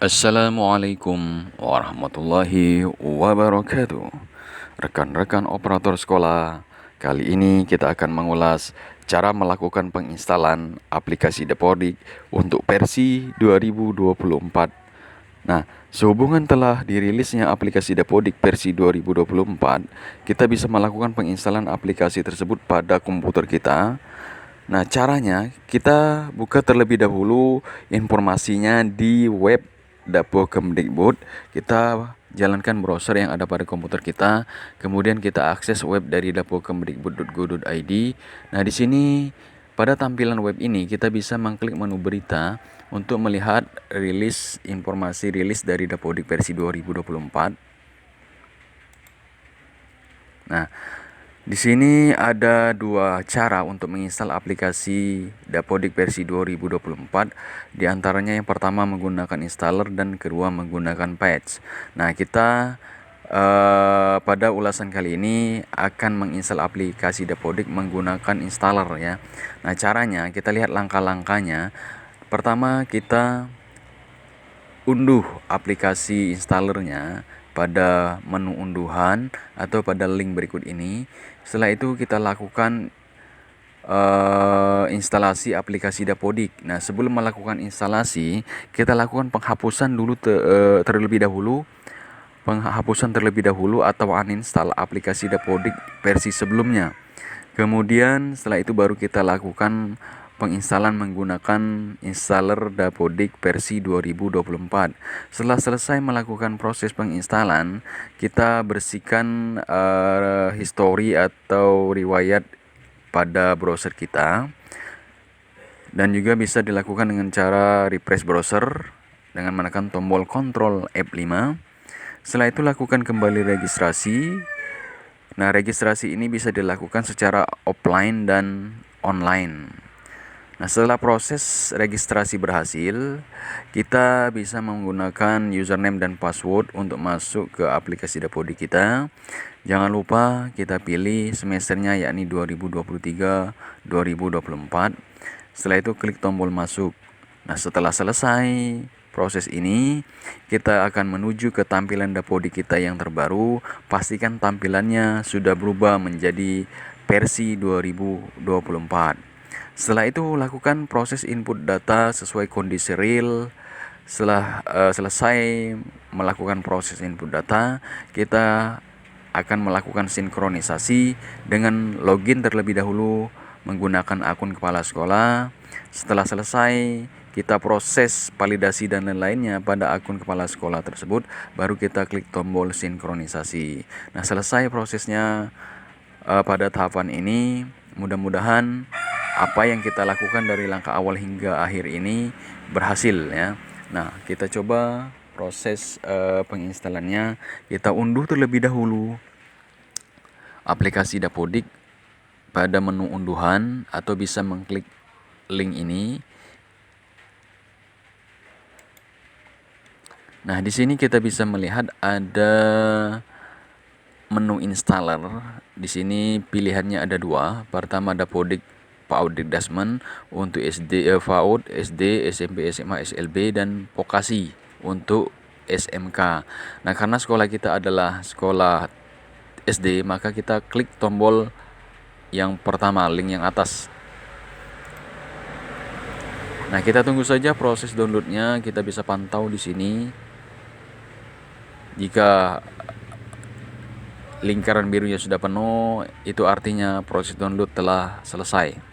Assalamualaikum warahmatullahi wabarakatuh. Rekan-rekan operator sekolah, kali ini kita akan mengulas cara melakukan penginstalan aplikasi Dapodik untuk versi 2024. Nah, sehubungan telah dirilisnya aplikasi Dapodik versi 2024, kita bisa melakukan penginstalan aplikasi tersebut pada komputer kita. Nah, caranya kita buka terlebih dahulu informasinya di web Dapo Kemdikbud. Kita jalankan browser yang ada pada komputer kita, kemudian kita akses web dari dapokemdikbud.go.id. Nah, di sini pada tampilan web ini kita bisa mengklik menu berita untuk melihat informasi rilis dari Dapodik versi 2024. Nah, di sini ada dua cara untuk menginstal aplikasi Dapodik versi 2024. Di antaranya yang pertama menggunakan installer dan kedua menggunakan patch. Nah, kita pada ulasan kali ini akan menginstal aplikasi Dapodik menggunakan installer ya. Nah, caranya kita lihat langkah-langkahnya. Pertama, kita unduh aplikasi installernya pada menu unduhan atau pada link berikut ini. Setelah itu kita lakukan instalasi aplikasi Dapodik. Nah, sebelum melakukan instalasi, kita lakukan penghapusan dulu terlebih dahulu. Penghapusan terlebih dahulu atau uninstall aplikasi Dapodik versi sebelumnya. Kemudian setelah itu baru kita lakukan penginstalan menggunakan installer Dapodik versi 2024. Setelah selesai melakukan proses penginstalan, kita bersihkan history atau riwayat pada browser kita, dan juga bisa dilakukan dengan cara refresh browser dengan menekan tombol Ctrl F5. Setelah itu lakukan kembali registrasi. Nah, registrasi ini bisa dilakukan secara offline dan online. Nah, setelah proses registrasi berhasil, kita bisa menggunakan username dan password untuk masuk ke aplikasi Dapodik kita. Jangan lupa kita pilih semesternya yakni 2023-2024. Setelah itu klik tombol masuk. Nah, setelah selesai proses ini, kita akan menuju ke tampilan Dapodik kita yang terbaru. Pastikan tampilannya sudah berubah menjadi versi 2024. Setelah itu lakukan proses input data sesuai kondisi real. Setelah selesai melakukan proses input data, kita akan melakukan sinkronisasi dengan login terlebih dahulu menggunakan akun kepala sekolah. Setelah selesai, kita proses validasi dan lain-lainnya pada akun kepala sekolah tersebut, baru kita klik tombol sinkronisasi. Nah, selesai prosesnya pada tahapan ini. Mudah-mudahan apa yang kita lakukan dari langkah awal hingga akhir ini berhasil ya. Nah, kita coba proses penginstalannya. Kita unduh terlebih dahulu aplikasi Dapodik pada menu unduhan atau bisa mengklik link ini. Nah, di sini kita bisa melihat ada menu installer. Di sini pilihannya ada dua. Pertama Dapodik PAUD Dasmen untuk PAUD, SD, SMP, SMA, SLB dan vokasi untuk SMK. Nah, karena sekolah kita adalah sekolah SD, maka kita klik tombol yang pertama, link yang atas. Nah, kita tunggu saja proses downloadnya. Kita bisa pantau di sini. Jika lingkaran birunya sudah penuh, itu artinya proses download telah selesai.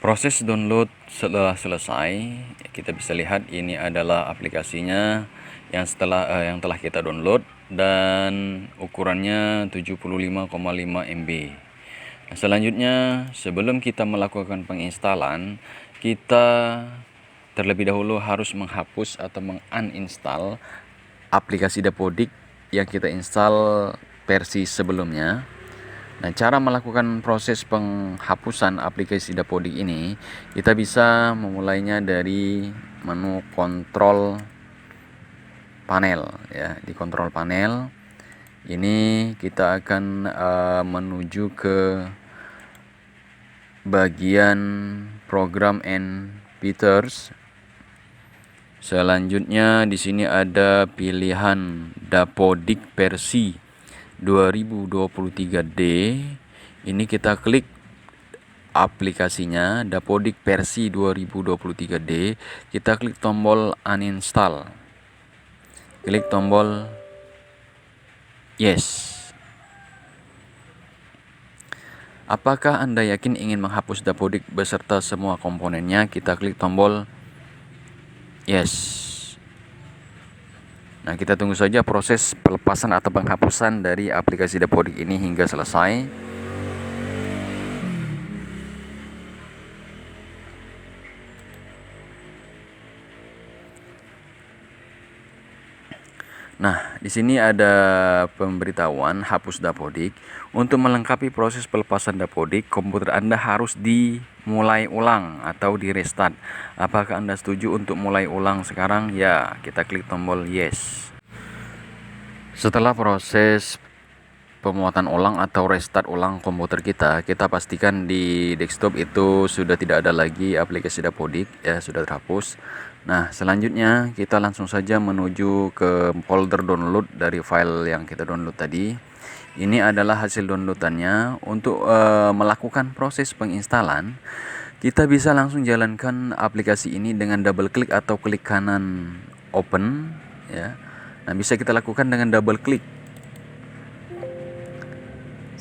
Proses download setelah selesai, kita bisa lihat ini adalah aplikasinya yang telah kita download dan ukurannya 75,5 MB. Nah, selanjutnya, sebelum kita melakukan penginstalan, kita terlebih dahulu harus menghapus atau menguninstall aplikasi Dapodik yang kita install versi sebelumnya. Nah, cara melakukan proses penghapusan aplikasi Dapodik ini, kita bisa memulainya dari menu kontrol panel ya. Di kontrol panel ini kita akan menuju ke bagian program and features. Selanjutnya di sini ada pilihan Dapodik versi 2023D. Ini kita klik aplikasinya Dapodik versi 2023D. Kita klik tombol uninstall. Klik tombol yes. Apakah Anda yakin ingin menghapus Dapodik beserta semua komponennya? Kita klik tombol yes. Nah, kita tunggu saja proses pelepasan atau penghapusan dari aplikasi Dapodik ini hingga selesai. Nah, di sini ada pemberitahuan hapus Dapodik. Untuk melengkapi proses pelepasan Dapodik, komputer Anda harus dimulai ulang atau di restart. Apakah Anda setuju untuk mulai ulang sekarang? Ya, kita klik tombol yes. Setelah proses pemuatan ulang atau restart ulang komputer kita pastikan di desktop itu sudah tidak ada lagi aplikasi Dapodik ya, sudah terhapus. Nah, selanjutnya kita langsung saja menuju ke folder download dari file yang kita download tadi. Ini adalah hasil downloadannya. Untuk melakukan proses penginstalan, kita bisa langsung jalankan aplikasi ini dengan double klik atau klik kanan open ya. Nah, bisa kita lakukan dengan double klik.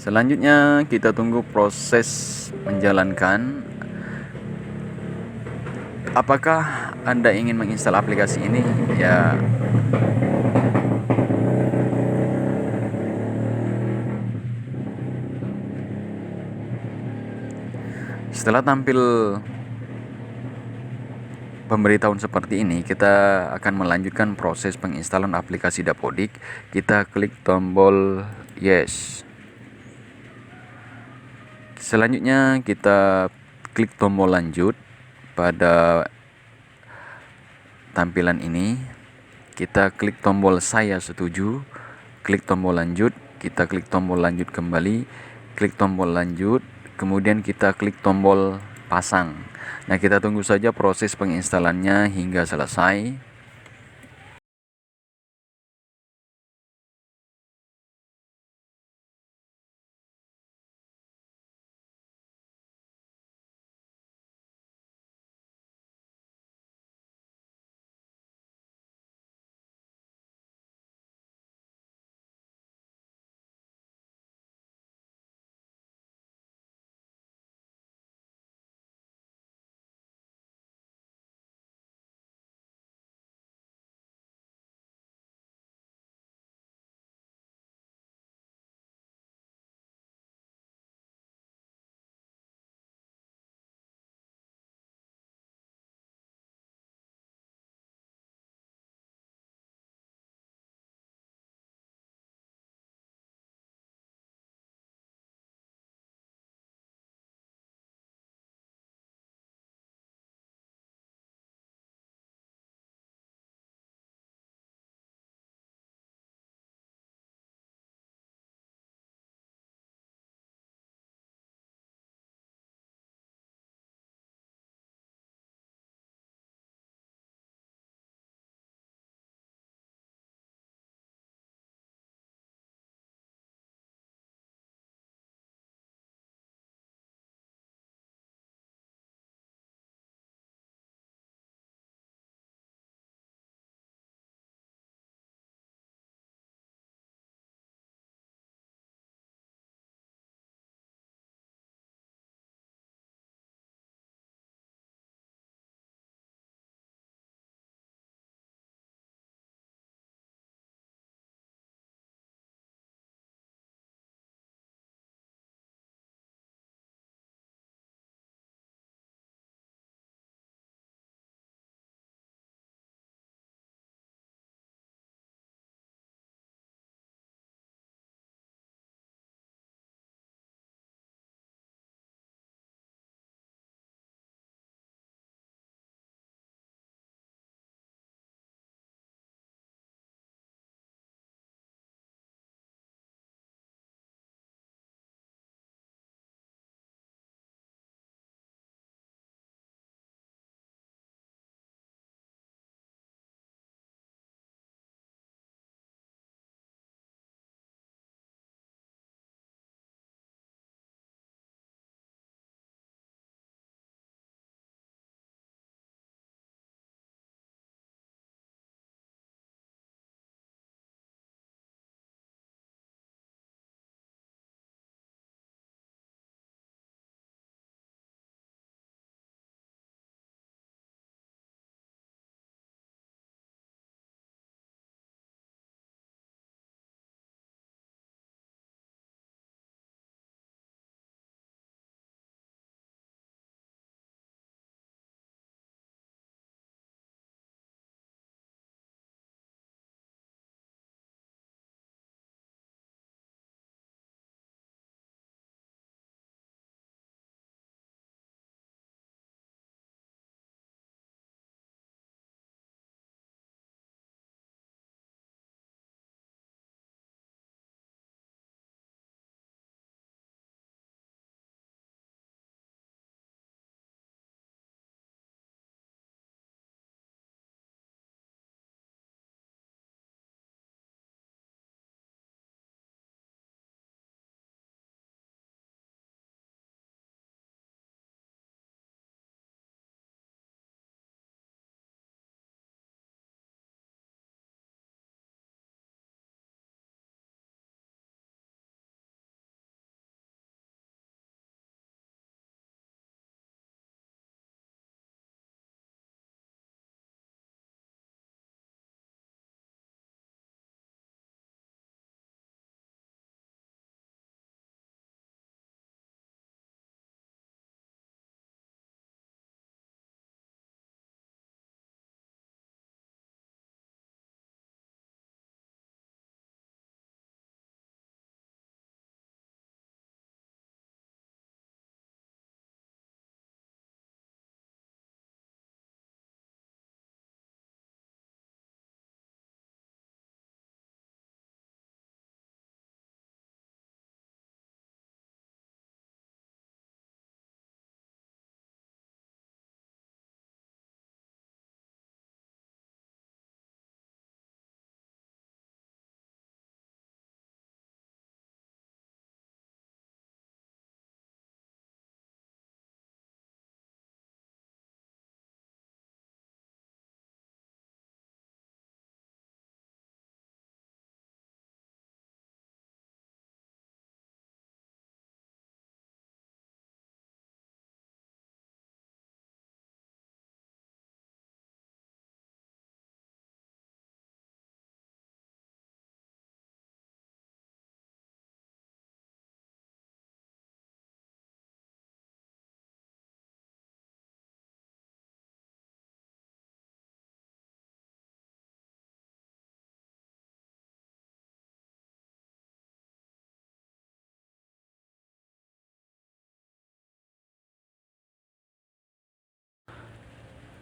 Selanjutnya kita tunggu proses menjalankan. Apakah Anda ingin menginstal aplikasi ini? Ya. Setelah tampil pemberitahuan seperti ini, kita akan melanjutkan proses penginstalan aplikasi Dapodik. Kita klik tombol yes. Selanjutnya kita klik tombol lanjut. Pada tampilan ini kita klik tombol saya setuju, klik tombol lanjut, kita klik tombol lanjut kembali, klik tombol lanjut, kemudian kita klik tombol pasang. Nah, kita tunggu saja proses penginstalannya hingga selesai.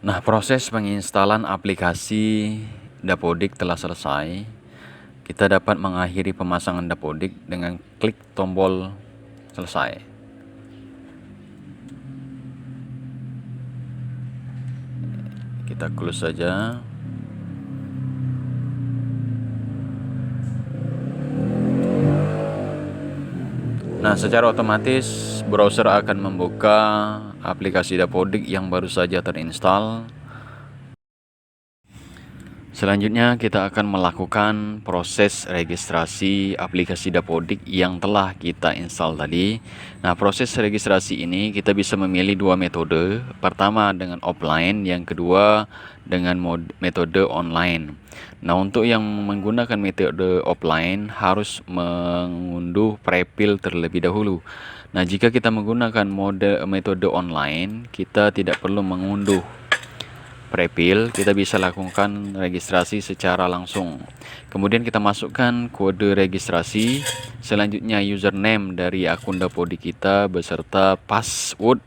Nah, proses penginstalan aplikasi Dapodik telah selesai. Kita dapat mengakhiri pemasangan Dapodik dengan klik tombol selesai. Kita close saja. Nah, secara otomatis browser akan membuka aplikasi Dapodik yang baru saja terinstall. Selanjutnya kita akan melakukan proses registrasi aplikasi Dapodik yang telah kita install tadi. Nah, proses registrasi ini kita bisa memilih dua metode. Pertama dengan offline, yang kedua dengan metode online. Nah, untuk yang menggunakan metode offline harus mengunduh prepil terlebih dahulu. Nah, jika kita menggunakan metode online, kita tidak perlu mengunduh prepil, kita bisa lakukan registrasi secara langsung. Kemudian kita masukkan kode registrasi, selanjutnya username dari akun Dapodik kita beserta password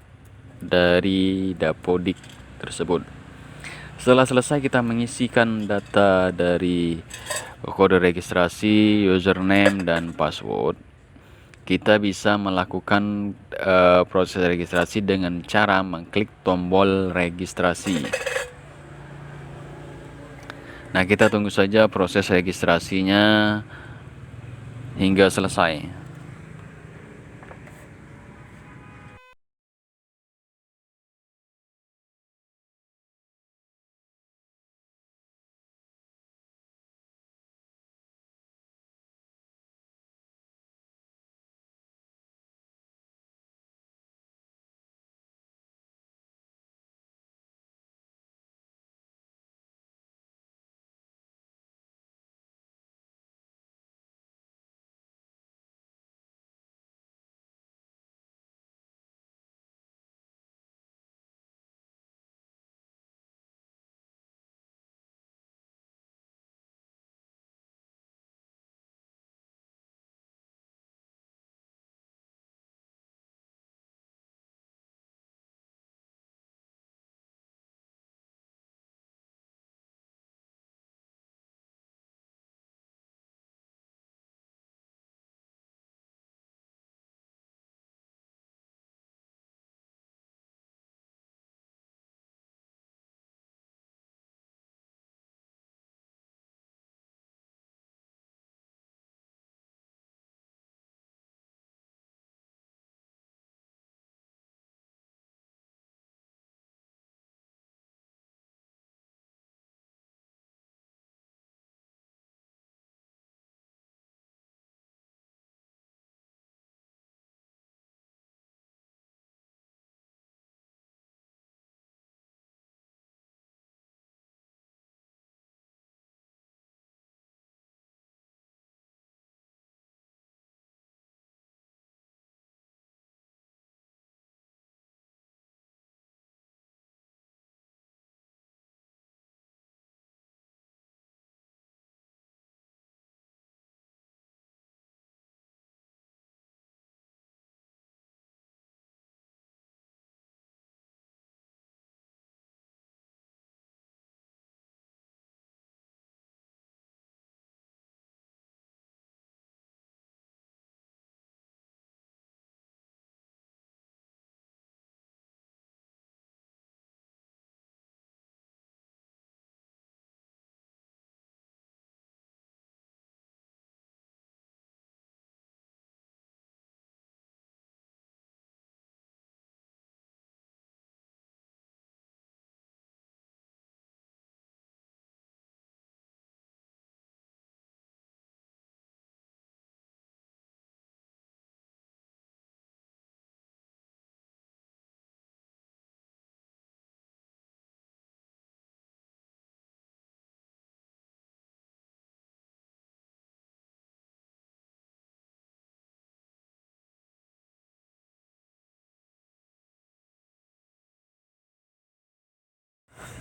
dari Dapodik tersebut. Setelah selesai kita mengisikan data dari kode registrasi, username, dan password, kita bisa melakukan proses registrasi dengan cara mengklik tombol registrasi. Nah, kita tunggu saja proses registrasinya hingga selesai.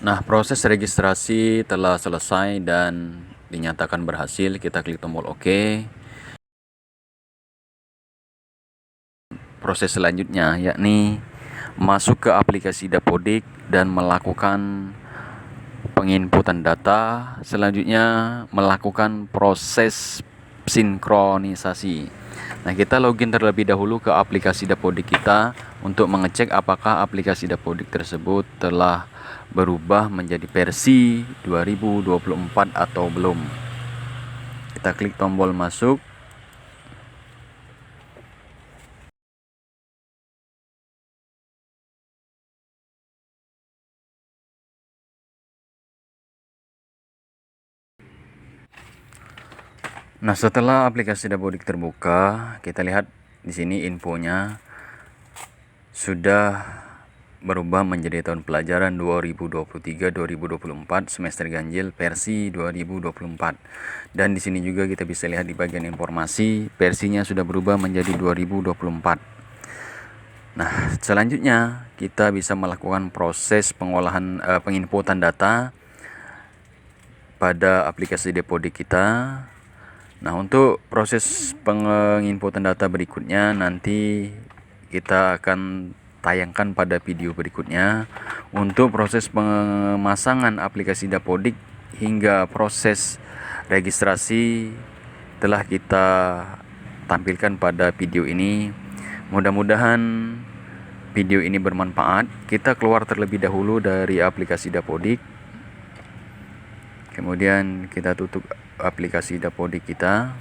Nah, proses registrasi telah selesai dan dinyatakan berhasil. Kita klik tombol OK. Proses selanjutnya yakni masuk ke aplikasi Dapodik, dan melakukan penginputan data. Selanjutnya melakukan proses sinkronisasi. Nah, kita login terlebih dahulu ke aplikasi Dapodik kita untuk mengecek apakah aplikasi Dapodik tersebut telah berubah menjadi versi 2024 atau belum. Kita klik tombol masuk. Nah, setelah aplikasi Dapodik terbuka, kita lihat di sini infonya sudah berubah menjadi tahun pelajaran 2023-2024 semester ganjil versi 2024. Dan di sini juga kita bisa lihat di bagian informasi versinya sudah berubah menjadi 2024. Nah, selanjutnya kita bisa melakukan proses pengolahan penginputan data pada aplikasi Dapodik kita. Nah, untuk proses penginputan data berikutnya nanti kita akan tayangkan pada video berikutnya. Untuk proses pemasangan aplikasi Dapodik hingga proses registrasi telah kita tampilkan pada video ini. Mudah-mudahan video ini bermanfaat. Kita keluar terlebih dahulu dari aplikasi Dapodik. Kemudian kita tutup aplikasi Dapodik kita.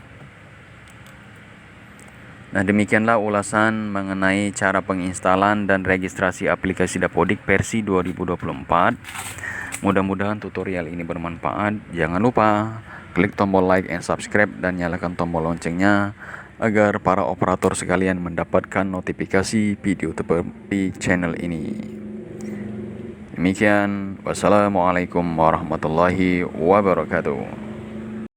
Nah, demikianlah ulasan mengenai cara penginstalan dan registrasi aplikasi Dapodik versi 2024. Mudah-mudahan tutorial ini bermanfaat. Jangan lupa klik tombol like and subscribe dan nyalakan tombol loncengnya agar para operator sekalian mendapatkan notifikasi video terbaru di channel ini. Demikian, wassalamualaikum warahmatullahi wabarakatuh.